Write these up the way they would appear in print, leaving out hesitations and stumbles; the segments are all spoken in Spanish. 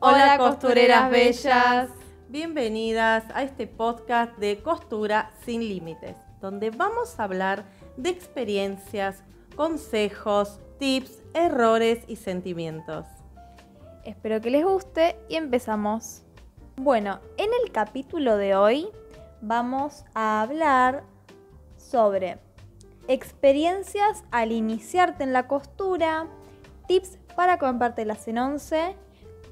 Hola costureras bellas. Bienvenidas a este podcast de Costura sin Límites, donde vamos a hablar de experiencias, consejos, tips, errores y sentimientos. Espero que les guste y empezamos. Bueno, en el capítulo de hoy vamos a hablar sobre experiencias al iniciarte en la costura, tips para comprártelas en once,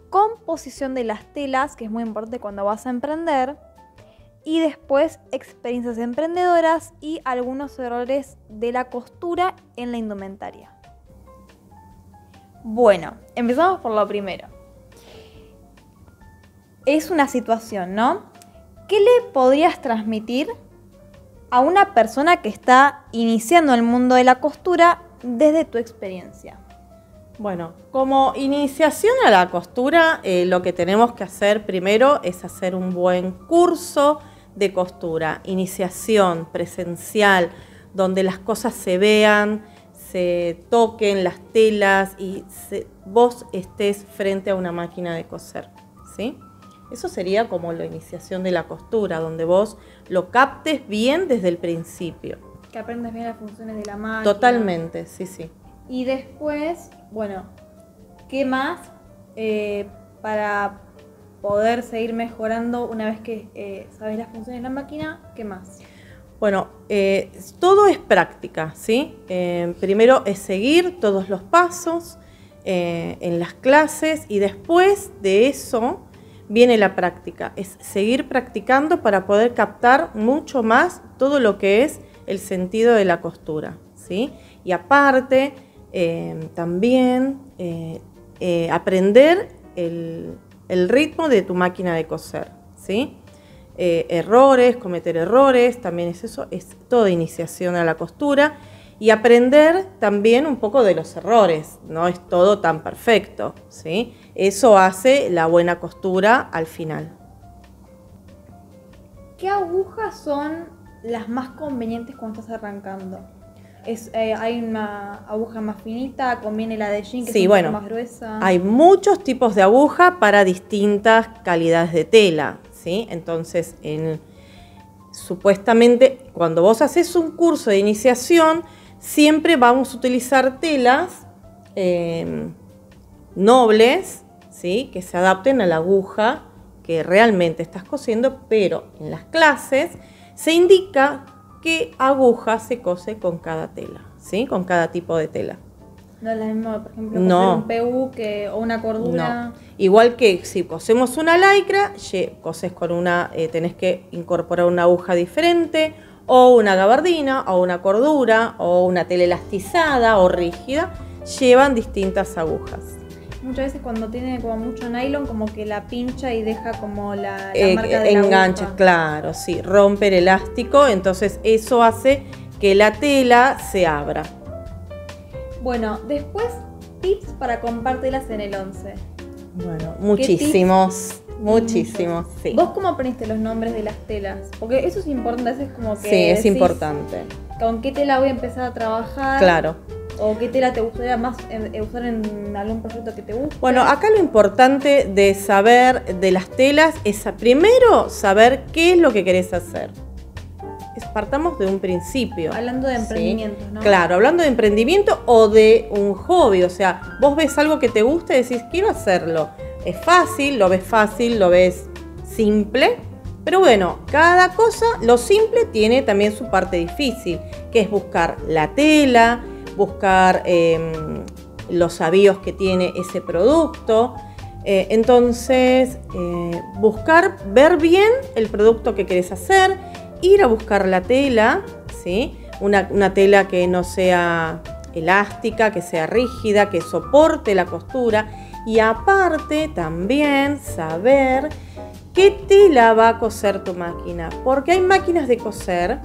composición de las telas, que es muy importante cuando vas a emprender, y después experiencias emprendedoras y algunos errores de la costura en la indumentaria. Bueno, empezamos por lo primero. Es una situación, ¿no? ¿Qué le podrías transmitir a una persona que está iniciando el mundo de la costura desde tu experiencia? Bueno, como iniciación a la costura, lo que tenemos que hacer primero es hacer un buen curso de costura, iniciación presencial, donde las cosas se vean, se toquen las telas y vos estés frente a una máquina de coser, ¿sí? Eso sería como la iniciación de la costura, donde vos lo captes bien desde el principio. Que aprendas bien las funciones de la máquina. Totalmente, sí. Y después, bueno, ¿qué más para poder seguir mejorando una vez que sabes las funciones de la máquina? ¿Qué más? Bueno, todo es práctica, ¿sí? Primero es seguir todos los pasos en las clases y después de eso viene la práctica. Es seguir practicando para poder captar mucho más todo lo que es el sentido de la costura, ¿sí? Y aparte, también aprender el ritmo de tu máquina de coser, ¿sí? Cometer errores, también es eso, es toda iniciación a la costura y aprender también un poco de los errores, no es todo tan perfecto, ¿sí? Eso hace la buena costura al final. ¿Qué agujas son las más convenientes cuando estás arrancando? ¿Hay una aguja más finita? ¿Conviene la de jean que es un poco más gruesa? Hay muchos tipos de aguja para distintas calidades de tela, ¿sí? Entonces, supuestamente, cuando vos haces un curso de iniciación, siempre vamos a utilizar telas nobles, ¿sí? Que se adapten a la aguja que realmente estás cosiendo, pero en las clases se indica qué aguja se cose con cada tela, ¿sí? Con cada tipo de tela. No es la misma, por ejemplo, coser un PU o una cordura. No. Igual que si cosemos una lycra, coses con tenés que incorporar una aguja diferente, o una gabardina, o una cordura, o una tela elastizada o rígida, llevan distintas agujas. Muchas veces cuando tiene como mucho nylon, como que la pincha y deja como la marca de engancha, la aguja. Claro, sí, rompe el elástico, entonces eso hace que la tela se abra. Bueno, después, tips para comprártelas en el 11. Bueno, muchísimos, sí. ¿Vos cómo aprendiste los nombres de las telas? Porque eso es importante, a veces como que sí, es importante. ¿Con qué tela voy a empezar a trabajar? Claro. ¿O qué tela te gustaría más usar en algún proyecto que te guste? Bueno, acá lo importante de saber de las telas es primero saber qué es lo que querés hacer. Partamos de un principio. Hablando de emprendimiento, ¿sí? ¿No? Claro, hablando de emprendimiento o de un hobby. O sea, vos ves algo que te gusta y decís, quiero hacerlo. Es fácil, lo ves simple. Pero bueno, cada cosa, lo simple tiene también su parte difícil, que es buscar la tela, buscar los avíos que tiene ese producto. Entonces, ver bien el producto que querés hacer, ir a buscar la tela, ¿sí? Una tela que no sea elástica, que sea rígida, que soporte la costura y aparte también saber qué tela va a coser tu máquina, porque hay máquinas de coser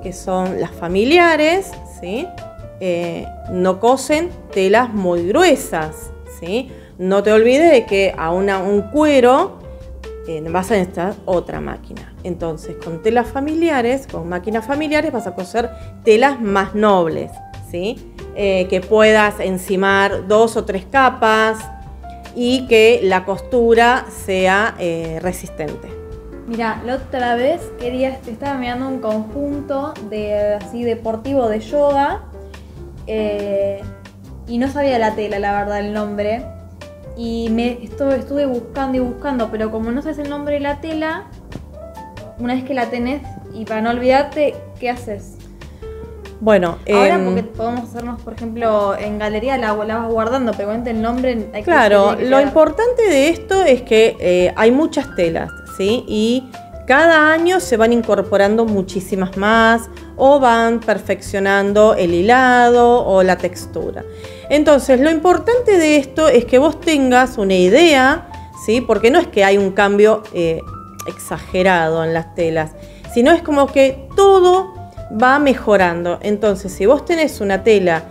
que son las familiares, ¿sí? No cosen telas muy gruesas, ¿sí? No te olvides de que a un cuero vas a necesitar otra máquina. Entonces, con telas familiares, con máquinas familiares, vas a coser telas más nobles, ¿sí? Que puedas encimar 2 o 3 capas. y que la costura sea resistente. Mira, la otra vez estaba mirando un conjunto de así deportivo de yoga y no sabía la tela, la verdad, el nombre. Y estuve buscando y buscando, pero como no sabes el nombre de la tela, una vez que la tenés y para no olvidarte, ¿qué haces? Bueno, ahora porque podemos hacernos, por ejemplo, en galería la vas guardando, pero cuenta el nombre. Claro, lo importante de esto es que hay muchas telas, ¿sí? Y cada año se van incorporando muchísimas más o van perfeccionando el hilado o la textura. Entonces, lo importante de esto es que vos tengas una idea, ¿sí? Porque no es que hay un cambio exagerado en las telas, sino es como que todo va mejorando. Entonces, si vos tenés una tela,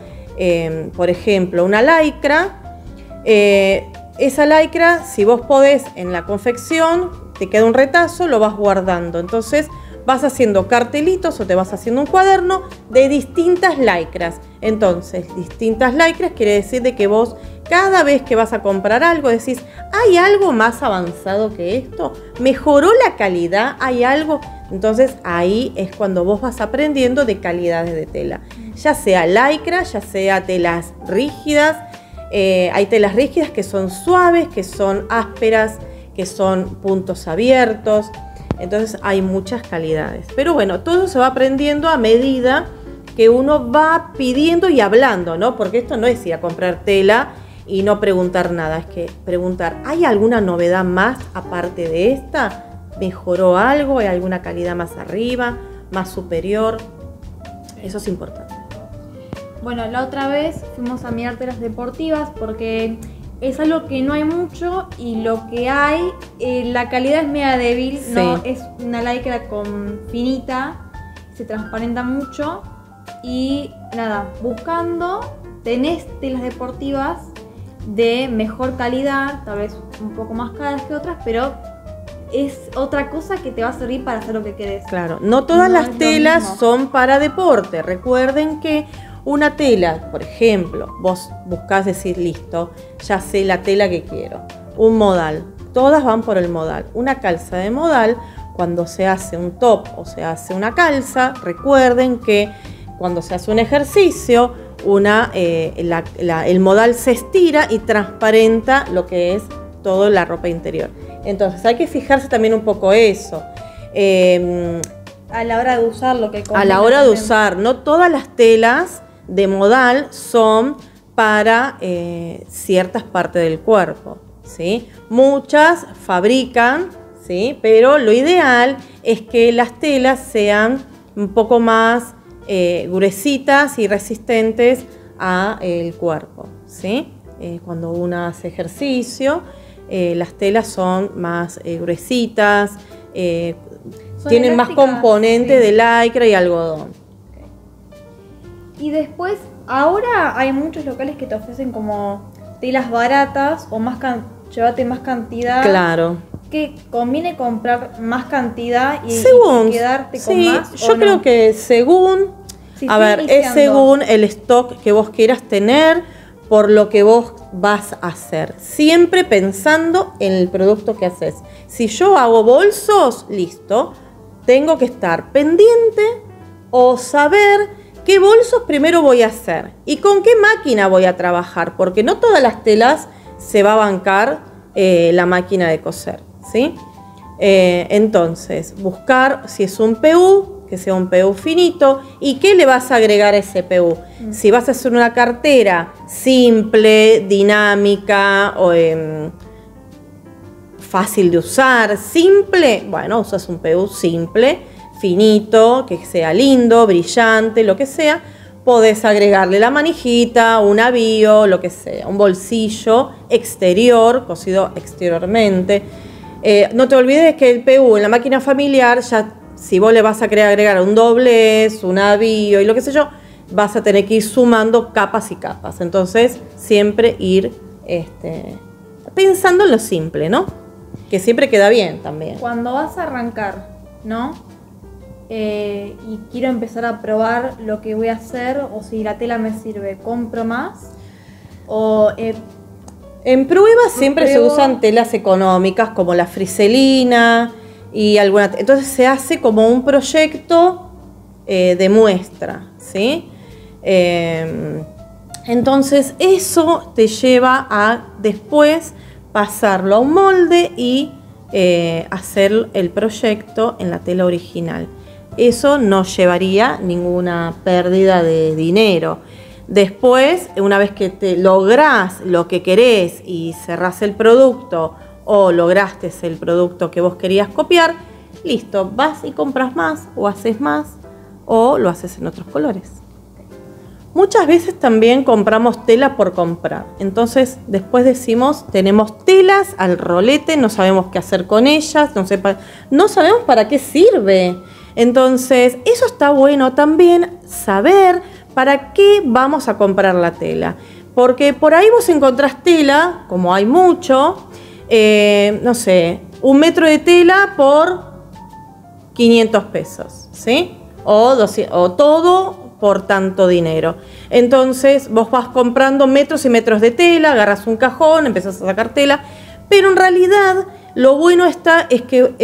por ejemplo, una lycra, esa lycra, si vos podés en la confección, te queda un retazo, lo vas guardando. Entonces, vas haciendo cartelitos o te vas haciendo un cuaderno de distintas lycras. Entonces, distintas lycras quiere decir de que vos cada vez que vas a comprar algo decís, ¿hay algo más avanzado que esto? ¿Mejoró la calidad? ¿Hay algo? Entonces ahí es cuando vos vas aprendiendo de calidades de tela. Ya sea lycra, ya sea telas rígidas. Hay telas rígidas que son suaves, que son ásperas, que son puntos abiertos. Entonces hay muchas calidades. Pero bueno, todo se va aprendiendo a medida que uno va pidiendo y hablando, ¿no? Porque esto no es ir a comprar tela y no preguntar nada, es que preguntar, ¿hay alguna novedad más aparte de esta? ¿Mejoró algo? ¿Hay alguna calidad más arriba, más superior? Eso es importante. Bueno, la otra vez fuimos a mirar telas deportivas porque es algo que no hay mucho y lo que hay, la calidad es media débil, sí. No es una lycra con finita, se transparenta mucho y nada, buscando tenés telas deportivas de mejor calidad, tal vez un poco más caras que otras, pero es otra cosa que te va a servir para hacer lo que querés. Claro, no todas las telas son para deporte. Recuerden que una tela, por ejemplo, vos buscás decir, listo, ya sé la tela que quiero. Un modal, todas van por el modal. Una calza de modal, cuando se hace un top o se hace una calza, recuerden que cuando se hace un ejercicio, el modal se estira y transparenta lo que es toda la ropa interior. Entonces hay que fijarse también un poco eso. A la hora de usar lo que a la hora de usar, no todas las telas de modal son para ciertas partes del cuerpo, ¿sí? Muchas fabrican, ¿sí? Pero lo ideal es que las telas sean un poco más gruesitas y resistentes al cuerpo, ¿sí? Cuando uno hace ejercicio, las telas son más gruesitas, tienen más componente, sí, de lycra y algodón. Okay. Y después, ahora hay muchos locales que te ofrecen como telas baratas o llévate más cantidad. Claro. Que conviene comprar más cantidad y quedarte con sí, más. Yo creo que según, es según el stock que vos quieras tener, por lo que vos vas a hacer. Siempre pensando en el producto que haces. Si yo hago bolsos, listo, tengo que estar pendiente o saber qué bolsos primero voy a hacer y con qué máquina voy a trabajar, porque no todas las telas se va a bancar la máquina de coser, ¿sí? Entonces, buscar si es un PU, que sea un PU finito, y qué le vas a agregar a ese PU. Si vas a hacer una cartera simple, dinámica, o fácil de usar, simple, bueno, usas un PU simple, finito, que sea lindo, brillante, lo que sea. Podés agregarle la manijita, un avío, lo que sea, un bolsillo exterior, cosido exteriormente. No te olvides que el PU en la máquina familiar, ya si vos le vas a querer agregar un doblez, un avío y lo que sé yo, vas a tener que ir sumando capas y capas. Entonces, siempre ir pensando en lo simple, ¿no? Que siempre queda bien también. Cuando vas a arrancar, ¿no? Y quiero empezar a probar lo que voy a hacer, o si la tela me sirve, compro más. O En pruebas siempre se Pruebo. usan telas económicas como la friselina y alguna. Entonces se hace como un proyecto de muestra, ¿sí? Entonces eso te lleva a después pasarlo a un molde y hacer el proyecto en la tela original. Eso no llevaría ninguna pérdida de dinero. Después, una vez que te lográs lo que querés y cerrás el producto o lograste el producto que vos querías copiar, listo, vas y compras más o haces más o lo haces en otros colores. Muchas veces también compramos tela por comprar. Entonces después decimos, tenemos telas al rolete, no sabemos qué hacer con ellas, no sabemos para qué sirve. Entonces eso está bueno también saber para qué vamos a comprar la tela. Porque por ahí vos encontrás tela, como hay mucho, no sé, 1 metro de tela por 500 pesos, ¿sí? O todo por tanto dinero. Entonces vos vas comprando metros y metros de tela, agarras un cajón, empezás a sacar tela, pero en realidad lo bueno es que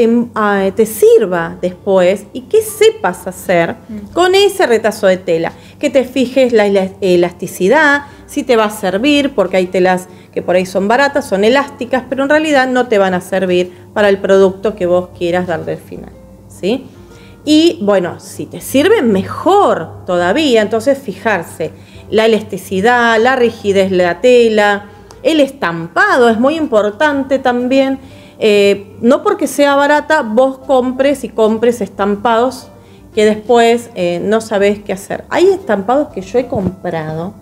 te sirva después y que sepas hacer con ese retazo de tela, que te fijes la elasticidad, si te va a servir, porque hay telas que por ahí son baratas, son elásticas, pero en realidad no te van a servir para el producto que vos quieras darle al final, ¿sí? Y bueno, si te sirve, mejor todavía. Entonces fijarse la elasticidad, la rigidez de la tela, el estampado es muy importante también. No porque sea barata, vos compres estampados que después no sabés qué hacer. Hay estampados que yo he comprado.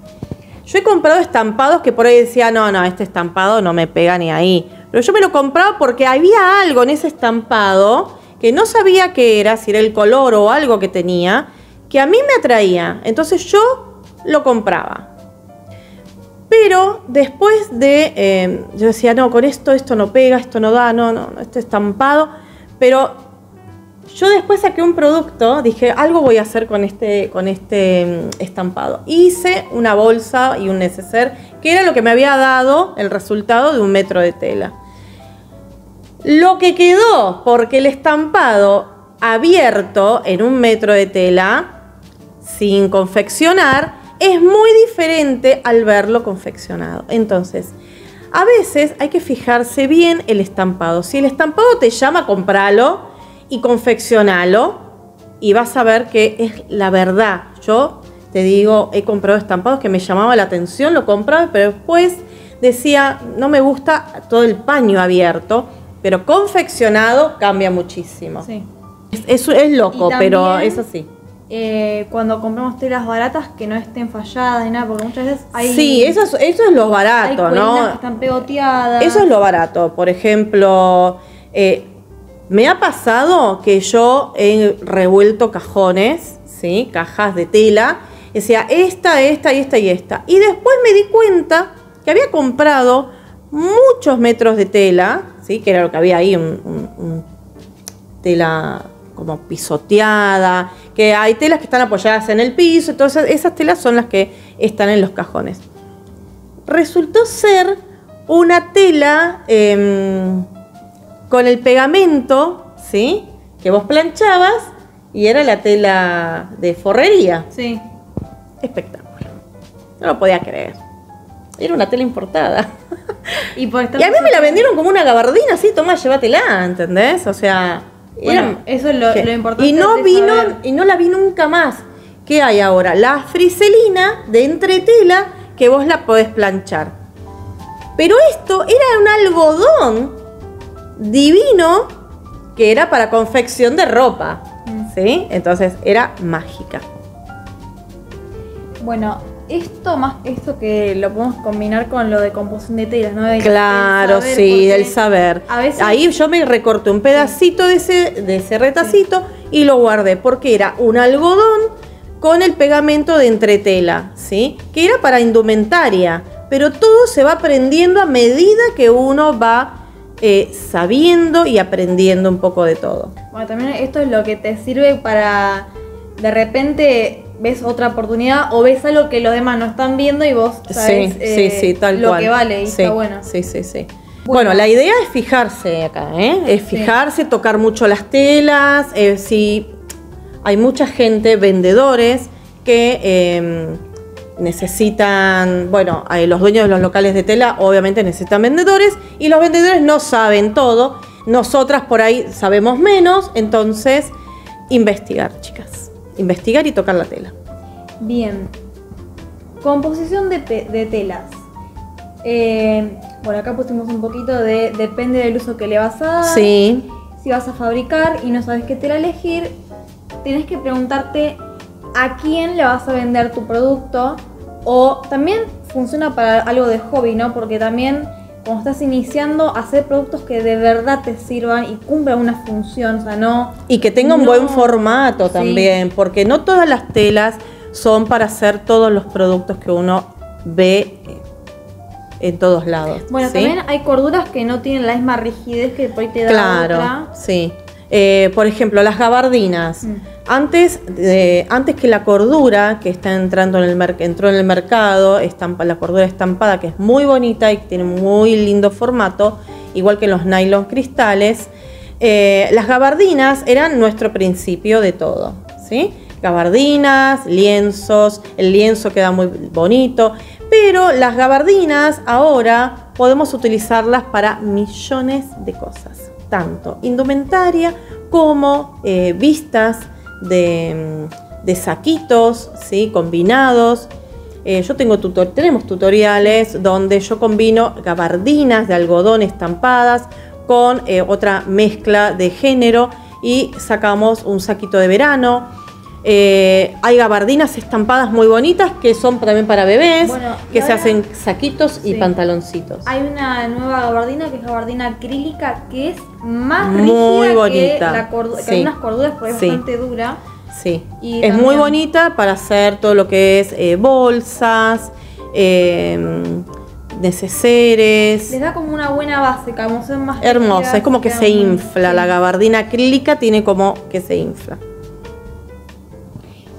Yo he comprado estampados que por ahí decía, no, este estampado no me pega ni ahí. Pero yo me lo compraba porque había algo en ese estampado que no sabía qué era, si era el color o algo que tenía, que a mí me atraía. Entonces yo lo compraba. Pero después yo decía, no, con esto no pega, esto no da, no, este estampado. Pero yo después saqué un producto, dije, algo voy a hacer con este estampado. Hice una bolsa y un neceser, que era lo que me había dado el resultado de 1 metro de tela. Lo que quedó, porque el estampado abierto en 1 metro de tela, sin confeccionar, es muy diferente al verlo confeccionado. Entonces, a veces hay que fijarse bien el estampado. Si el estampado te llama, compralo y confeccionalo y vas a ver que es la verdad. Yo te digo, he comprado estampados que me llamaba la atención, lo compraba, pero después decía, no me gusta todo el paño abierto. Pero confeccionado cambia muchísimo. Sí. Es loco, también, pero es así. Cuando compramos telas baratas que no estén falladas ni nada, porque muchas veces hay... Sí, eso es lo barato, ¿no? Que están pegoteadas. Eso es lo barato. Por ejemplo, me ha pasado que yo he revuelto cajones, ¿sí? Cajas de tela. Decía, esta. Y después me di cuenta que había comprado muchos metros de tela, ¿sí? Que era lo que había ahí, tela como pisoteada, que hay telas que están apoyadas en el piso, entonces esas telas son las que están en los cajones. Resultó ser una tela con el pegamento, ¿sí? Que vos planchabas y era la tela de forrería. Sí. Espectacular. No lo podía creer. Era una tela importada. Y a mí me la vendieron como una gabardina, así, toma, llévatela, ¿entendés? O sea... Bueno, eso es lo importante. Y no la vi nunca más. ¿Qué hay ahora? La friselina de entretela que vos la podés planchar. Pero esto era un algodón divino que era para confección de ropa, ¿sí? Entonces era mágica. Bueno, esto que lo podemos combinar con lo de composición de telas, ¿no? Claro, sí, del saber. A veces, ahí yo me recorté un pedacito de ese retacito y lo guardé porque era un algodón con el pegamento de entretela, ¿sí? Que era para indumentaria, pero todo se va aprendiendo a medida que uno va sabiendo y aprendiendo un poco de todo. Bueno, también esto es lo que te sirve para de repente ves otra oportunidad o ves algo que los demás no están viendo y vos sabés tal lo cual. que vale y está bueno. Sí. Bueno, la idea es fijarse acá, es fijarse, tocar mucho las telas. Si hay mucha gente, vendedores, que necesitan, bueno, los dueños de los locales de tela obviamente necesitan vendedores y los vendedores no saben todo. Nosotras por ahí sabemos menos, entonces investigar, chicas. Investigar y tocar la tela. Bien. Composición de telas. Bueno, acá pusimos un poquito de depende del uso que le vas a dar. Sí. Si vas a fabricar y no sabes qué tela elegir, tienes que preguntarte a quién le vas a vender tu producto. O también funciona para algo de hobby, ¿no? Porque también cuando estás iniciando, hacer productos que de verdad te sirvan y cumplan una función, o sea, no... Y que tenga un buen formato también, porque no todas las telas son para hacer todos los productos que uno ve en todos lados. Bueno, también hay corduras que no tienen la misma rigidez que por ahí te da otra. Sí. Por ejemplo, las gabardinas. Antes que la cordura que está entró en el mercado, la cordura estampada, que es muy bonita y tiene muy lindo formato, igual que los nylon cristales, las gabardinas eran nuestro principio de todo, ¿sí? Gabardinas, lienzos, el lienzo queda muy bonito, pero las gabardinas ahora podemos utilizarlas para millones de cosas, tanto indumentaria como vistas de saquitos, ¿sí? Combinados. Tenemos tutoriales donde yo combino gabardinas de algodón estampadas con otra mezcla de género y sacamos un saquito de verano. Hay gabardinas estampadas muy bonitas que son también para bebés, que se hacen saquitos y pantaloncitos. Hay una nueva gabardina que es gabardina acrílica que es más muy rígida bonita. que algunas corduras, porque es bastante dura. Sí, y es muy bonita para hacer todo lo que es bolsas, neceseres. Les da como una buena base, como son más hermosa, rígidas, es como que se infla. La gabardina acrílica tiene como que se infla.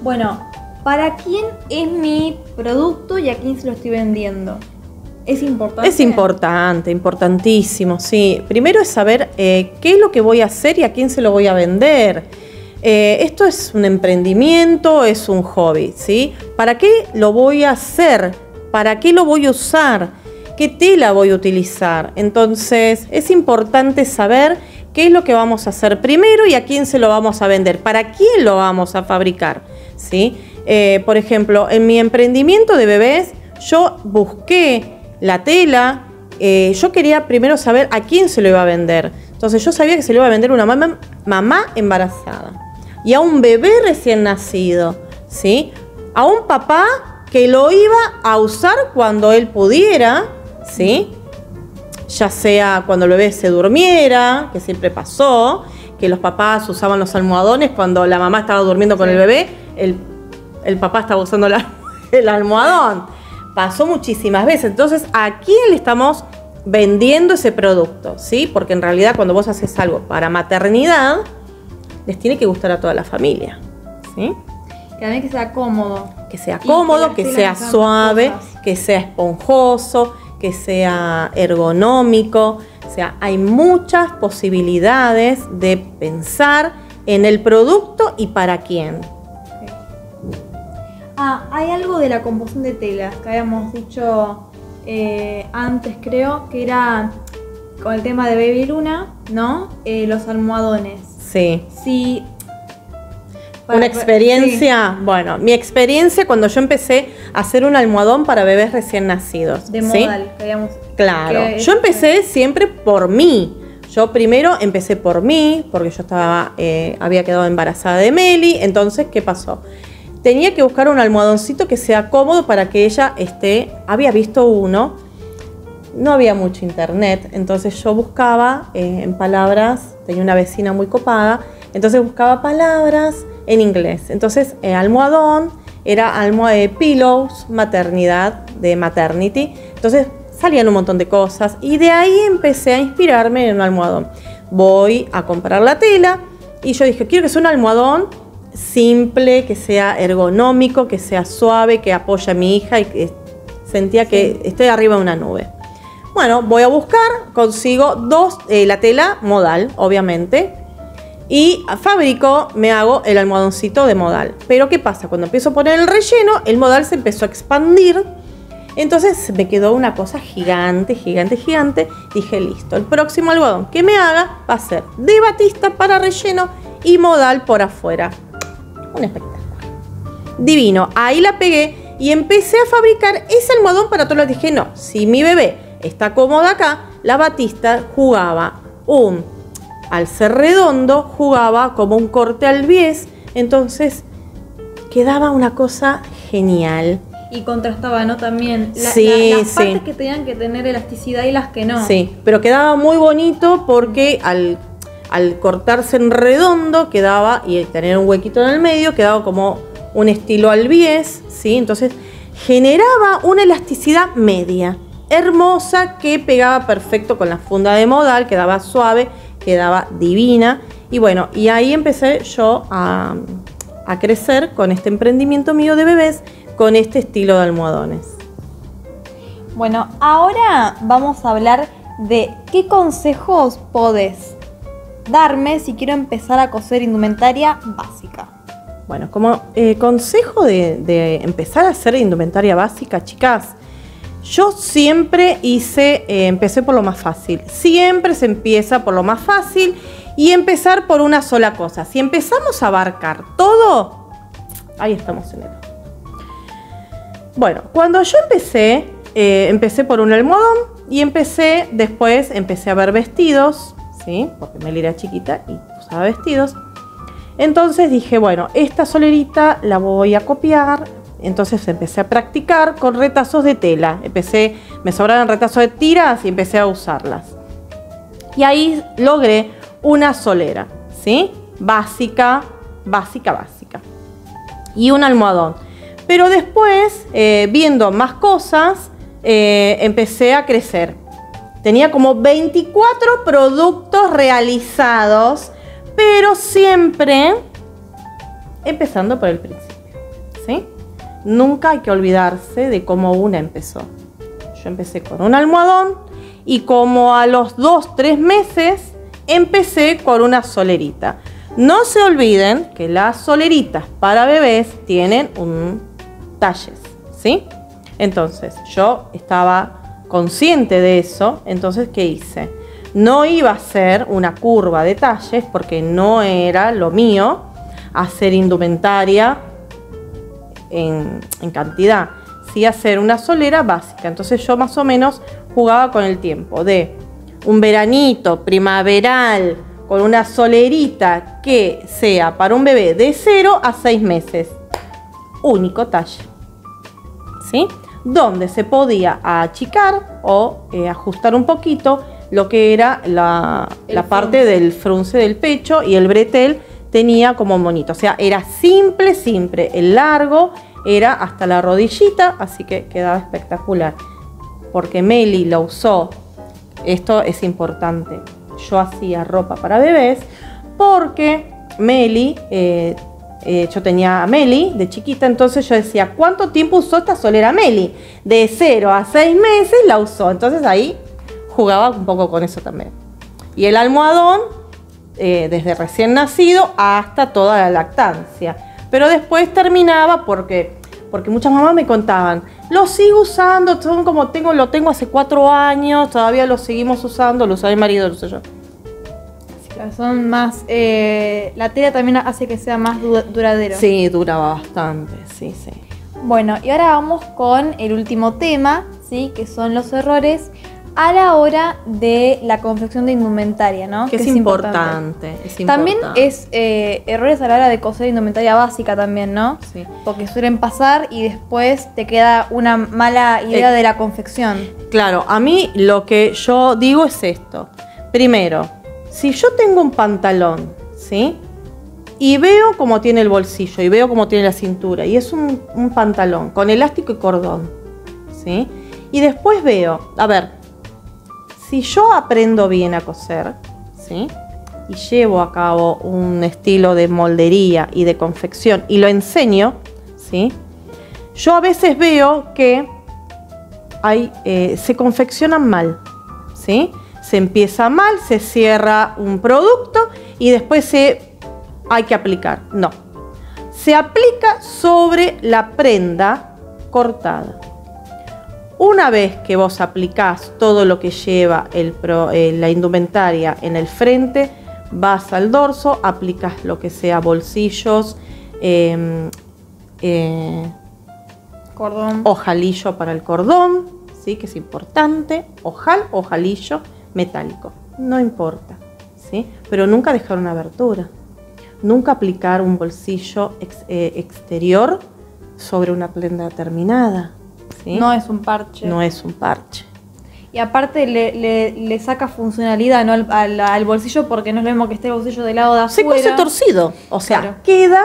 Bueno, ¿para quién es mi producto y a quién se lo estoy vendiendo? ¿Es importante? Es importante, importantísimo, sí. Primero es saber qué es lo que voy a hacer y a quién se lo voy a vender. Esto es un emprendimiento, es un hobby, ¿sí? ¿Para qué lo voy a hacer? ¿Para qué lo voy a usar? ¿Qué tela voy a utilizar? Entonces, es importante saber qué es lo que vamos a hacer primero y a quién se lo vamos a vender. ¿Para quién lo vamos a fabricar? ¿Sí? Por ejemplo, en mi emprendimiento de bebés, yo busqué la tela. Yo quería primero saber a quién se lo iba a vender. Entonces, yo sabía que se lo iba a vender una mamá embarazada y a un bebé recién nacido, ¿sí? A un papá que lo iba a usar cuando él pudiera, ¿sí? Ya sea cuando el bebé se durmiera, que siempre pasó, que los papás usaban los almohadones cuando la mamá estaba durmiendo con el bebé, el papá estaba usando el almohadón. Pasó muchísimas veces. Entonces, ¿a quién le estamos vendiendo ese producto? ¿Sí? Porque en realidad cuando vos haces algo para maternidad, les tiene que gustar a toda la familia, ¿sí? Que también que sea cómodo. Que sea cómodo, que sea suave, que sea esponjoso, que sea ergonómico. O sea, hay muchas posibilidades de pensar en el producto y para quién. Hay algo de la composición de telas que habíamos dicho antes, creo, que era con el tema de Baby Luna, ¿no? Los almohadones. Sí. Sí. Una experiencia, sí. Bueno, mi experiencia cuando yo empecé a hacer un almohadón para bebés recién nacidos. De ¿sí? modal, digamos. Claro, yo empecé siempre por mí. Yo primero empecé por mí, porque yo había quedado embarazada de Meli. Entonces, ¿qué pasó? Tenía que buscar un almohadoncito que sea cómodo para que ella había visto uno. No había mucho internet, entonces yo buscaba en palabras, tenía una vecina muy copada, entonces buscaba palabras en inglés. Entonces, almohadón era pillows, maternidad, de maternity. Entonces, salían un montón de cosas y de ahí empecé a inspirarme en un almohadón. Voy a comprar la tela y yo dije, quiero que sea un almohadón simple, que sea ergonómico, que sea suave, que apoye a mi hija y que sentía que estoy arriba de una nube. Bueno, voy a buscar, consigo la tela modal, obviamente, y fabrico, me hago el almohadoncito de modal. Pero ¿qué pasa? Cuando empiezo a poner el relleno, el modal se empezó a expandir. Entonces me quedó una cosa gigante, gigante, gigante. Dije, listo, el próximo algodón que me haga va a ser de batista para relleno y modal por afuera. Un espectáculo. Divino. Ahí la pegué y empecé a fabricar ese almohadón para todos. Dije, no, si mi bebé está cómoda acá, la batista jugaba al ser redondo, jugaba como un corte al bies. Entonces quedaba una cosa genial. Y contrastaba, ¿no? También las partes que tenían que tener elasticidad y las que no. Sí, pero quedaba muy bonito porque al cortarse en redondo quedaba, y tener un huequito en el medio, quedaba como un estilo al bies, ¿sí? Entonces generaba una elasticidad media, hermosa, que pegaba perfecto con la funda de modal, quedaba suave, quedaba divina. Y bueno, y ahí empecé yo a crecer con este emprendimiento mío de bebés, con este estilo de almohadones. Bueno, ahora vamos a hablar de qué consejos podés darme si quiero empezar a coser indumentaria básica. Bueno, como consejo de empezar a hacer indumentaria básica, chicas, yo siempre empecé por lo más fácil. Siempre se empieza por lo más fácil y empezar por una sola cosa. Si empezamos a abarcar todo, ahí estamos en el... Bueno, cuando yo empecé por un almohadón y después empecé a ver vestidos, ¿sí? Porque Meli era chiquita y usaba vestidos. Entonces dije, bueno, esta solerita la voy a copiar. Entonces empecé a practicar con retazos de tela. Me sobraban retazos de tiras y empecé a usarlas. Y ahí logré una solera, ¿sí? Básica. Y un almohadón. Pero después, viendo más cosas, empecé a crecer. Tenía como 24 productos realizados, pero siempre empezando por el principio, ¿sí? Nunca hay que olvidarse de cómo una empezó. Yo empecé con un almohadón y como a los 2-3 meses empecé con una solerita. No se olviden que las soleritas para bebés tienen talles, ¿sí? Entonces yo estaba consciente de eso. Entonces, ¿qué hice? No iba a hacer una curva de talles porque no era lo mío hacer indumentaria en cantidad, sí hacer una solera básica. Entonces yo más o menos jugaba con el tiempo de un veranito primaveral con una solerita que sea para un bebé de 0 a 6 meses. Único talle, ¿sí? Donde se podía achicar o ajustar un poquito lo que era la parte del frunce del pecho, y el bretel tenía como monito. O sea, era simple. El largo era hasta la rodillita, así que quedaba espectacular. Porque Meli lo usó. Esto es importante. Yo hacía ropa para bebés porque Meli... yo tenía a Meli de chiquita, entonces yo decía, ¿cuánto tiempo usó esta solera Meli? De 0 a 6 meses la usó. Entonces ahí jugaba un poco con eso también. Y el almohadón, desde recién nacido hasta toda la lactancia. Pero después terminaba porque muchas mamás me contaban, lo sigo usando, son como lo tengo hace 4 años, todavía lo seguimos usando, lo usa mi marido, lo uso yo. Son más, la tela también hace que sea más duradero. Sí, duraba bastante, sí. Bueno, y ahora vamos con el último tema, ¿sí? Que son los errores a la hora de la confección de indumentaria, ¿no? Que es importante. También es errores a la hora de coser indumentaria básica también, ¿no? Sí. Porque suelen pasar y después te queda una mala idea de la confección. Claro, a mí lo que yo digo es esto. Primero, si yo tengo un pantalón, ¿sí? Y veo cómo tiene el bolsillo y veo cómo tiene la cintura, y es un pantalón con elástico y cordón, ¿sí? Y después veo, a ver, si yo aprendo bien a coser, ¿sí? y llevo a cabo un estilo de moldería y de confección y lo enseño, ¿sí? Yo a veces veo que se confeccionan mal, ¿sí? Se empieza mal, se cierra un producto y después hay que aplicar. No, se aplica sobre la prenda cortada. Una vez que vos aplicás todo lo que lleva la indumentaria en el frente, vas al dorso, aplicas lo que sea bolsillos, Cordón. ojalillo para el cordón, ¿sí? Que es importante, ojalillo metálico, no importa, ¿sí? Pero nunca dejar una abertura, nunca aplicar un bolsillo exterior sobre una prenda terminada, ¿sí? No es un parche. No es un parche. Y aparte le saca funcionalidad, ¿no? al bolsillo, porque no es lo mismo que esté el bolsillo del lado de Se afuera. cose torcido, o sea, Claro. queda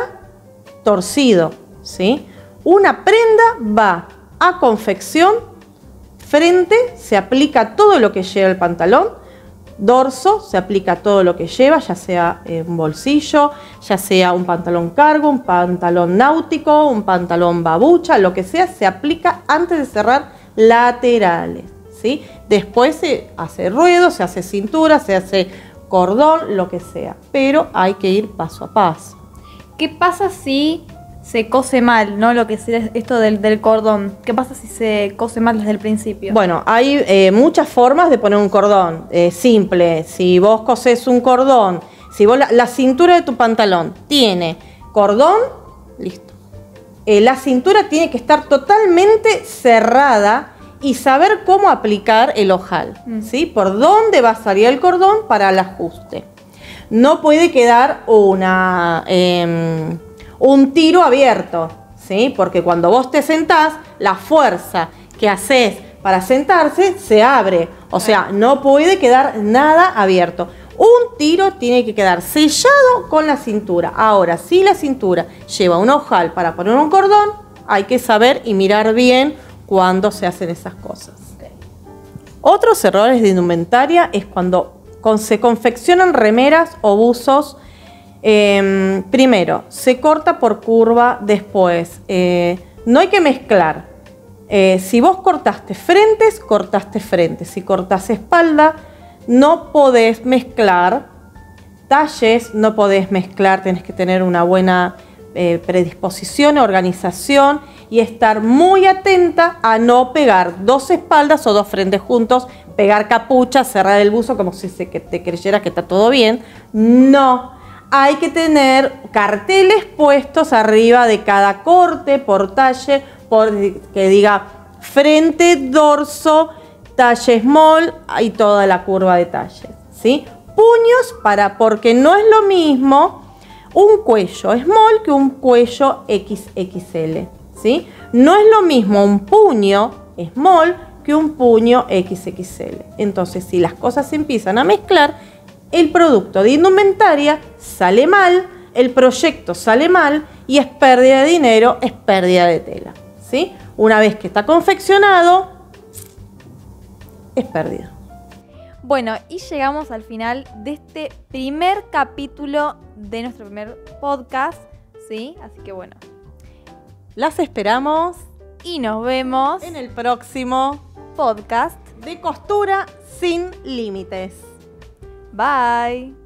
torcido, ¿sí? Una prenda va a confección, frente se aplica todo lo que lleva el pantalón, dorso se aplica todo lo que lleva, ya sea un bolsillo, ya sea un pantalón cargo, un pantalón náutico, un pantalón babucha, lo que sea, se aplica antes de cerrar laterales, ¿sí? Después se hace ruedo, se hace cintura, se hace cordón, lo que sea, pero hay que ir paso a paso. ¿Qué pasa si se cose mal, ¿no? Lo que es esto del cordón. ¿Qué pasa si se cose mal desde el principio? Bueno, hay muchas formas de poner un cordón. Simple, si vos cosés un cordón, si vos la cintura de tu pantalón tiene cordón, listo. La cintura tiene que estar totalmente cerrada y saber cómo aplicar el ojal, ¿sí? Por dónde va a salir el cordón para el ajuste. No puede quedar un tiro abierto, ¿sí? Porque cuando vos te sentás, la fuerza que haces para sentarse se abre. O sea, no puede quedar nada abierto. Un tiro tiene que quedar sellado con la cintura. Ahora, si la cintura lleva un ojal para poner un cordón, hay que saber y mirar bien cuando se hacen esas cosas. Okay. Otros errores de indumentaria es cuando se confeccionan remeras o buzos. Primero, se corta por curva, después. No hay que mezclar. Si vos cortaste frentes, cortaste frente. Si cortás espalda, no podés mezclar talles, no podés mezclar, tenés que tener una buena predisposición, organización y estar muy atenta a no pegar dos espaldas o dos frentes juntos, pegar capucha, cerrar el buzo como si te creyeras que está todo bien. No, hay que tener carteles puestos arriba de cada corte por talle, que diga frente, dorso, talle small y toda la curva de talles, ¿sí? Puños porque no es lo mismo un cuello small que un cuello XXL, ¿sí? No es lo mismo un puño small que un puño XXL. Entonces, si las cosas se empiezan a mezclar, el producto de indumentaria sale mal, el proyecto sale mal y es pérdida de dinero, es pérdida de tela, ¿sí? Una vez que está confeccionado, es pérdida. Bueno, y llegamos al final de este primer capítulo de nuestro primer podcast, ¿sí? Así que bueno. Las esperamos Y nos vemos en el próximo podcast. de Costura sin Límites. Bye.